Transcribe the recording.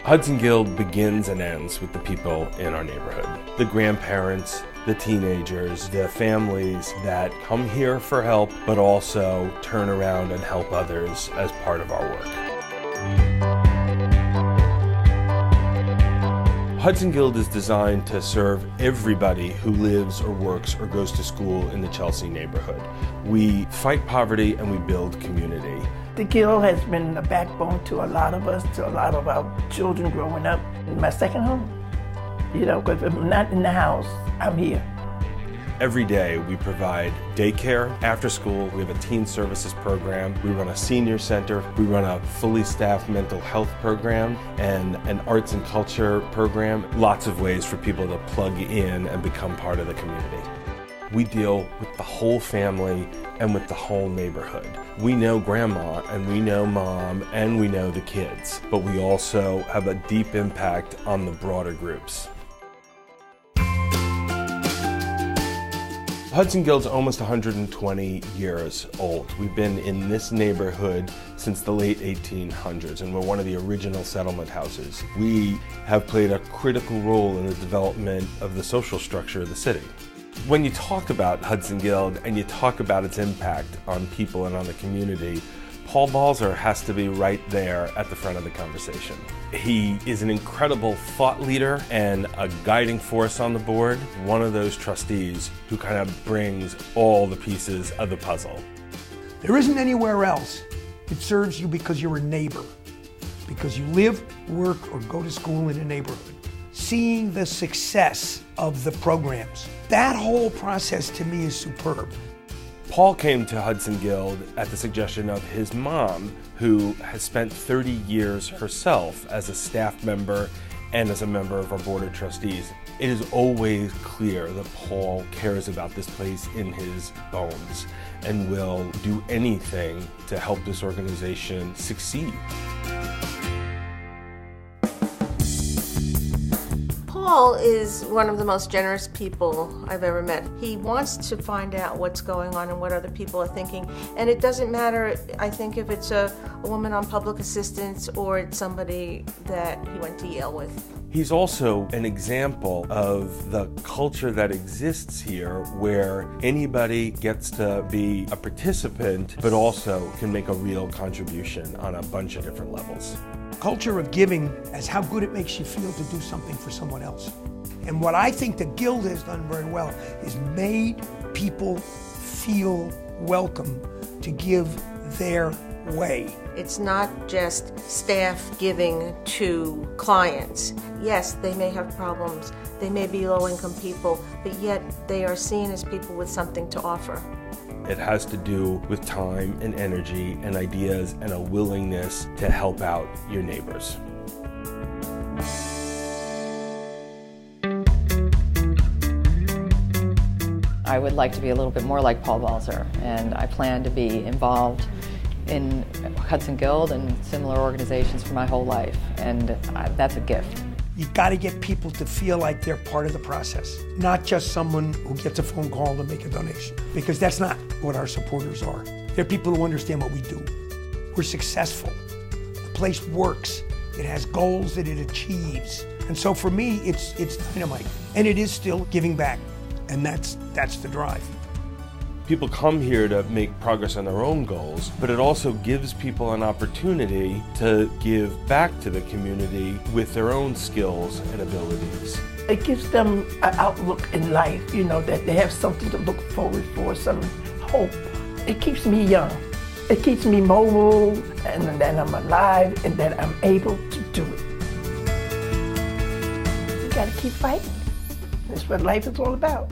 Hudson Guild begins and ends with the people in our neighborhood. The grandparents, the teenagers, the families that come here for help, but also turn around and help others as part of our work. Hudson Guild is designed to serve everybody who lives or works or goes to school in the Chelsea neighborhood. We fight poverty and we build community. The Guild has been a backbone to a lot of us, to a lot of our children growing up. My second home, because if I'm not in the house, I'm here. Every day we provide daycare, after school, we have a teen services program, we run a senior center, we run a fully staffed mental health program and an arts and culture program. Lots of ways for people to plug in and become part of the community. We deal with the whole family and with the whole neighborhood. We know grandma and we know mom and we know the kids, but we also have a deep impact on the broader groups. Hudson Guild's almost 120 years old. We've been in this neighborhood since the late 1800s, and we're one of the original settlement houses. We have played a critical role in the development of the social structure of the city. When you talk about Hudson Guild and you talk about its impact on people and on the community, Paul Balzer has to be right there at the front of the conversation. He is an incredible thought leader and a guiding force on the board, one of those trustees who kind of brings all the pieces of the puzzle. There isn't anywhere else that serves you because you're a neighbor, because you live, work, or go to school in a neighborhood. Seeing the success of the programs, that whole process to me is superb. Paul came to Hudson Guild at the suggestion of his mom, who has spent 30 years herself as a staff member and as a member of our board of trustees. It is always clear that Paul cares about this place in his bones and will do anything to help this organization succeed. Paul is one of the most generous people I've ever met. He wants to find out what's going on and what other people are thinking. And it doesn't matter, I think, if it's a woman on public assistance or it's somebody that he went to Yale with. He's also an example of the culture that exists here where anybody gets to be a participant but also can make a real contribution on a bunch of different levels. Culture of giving as how good it makes you feel to do something for someone else. And what I think the Guild has done very well is made people feel welcome to give their way. It's not just staff giving to clients. Yes, they may have problems, they may be low-income people, but yet they are seen as people with something to offer. It has to do with time and energy and ideas and a willingness to help out your neighbors. I would like to be a little bit more like Paul Balzer, and I plan to be involved in Hudson Guild and similar organizations for my whole life, and that's a gift. You got to get people to feel like they're part of the process, not just someone who gets a phone call to make a donation, because that's not what our supporters are. They're people who understand what we do. We're successful. The place works. It has goals that it achieves. And so for me, it's dynamite. And it is still giving back. And that's the drive. People come here to make progress on their own goals, but it also gives people an opportunity to give back to the community with their own skills and abilities. It gives them an outlook in life, that they have something to look forward for, some hope. It keeps me young. It keeps me mobile, and that I'm alive, and that I'm able to do it. You gotta keep fighting. That's what life is all about.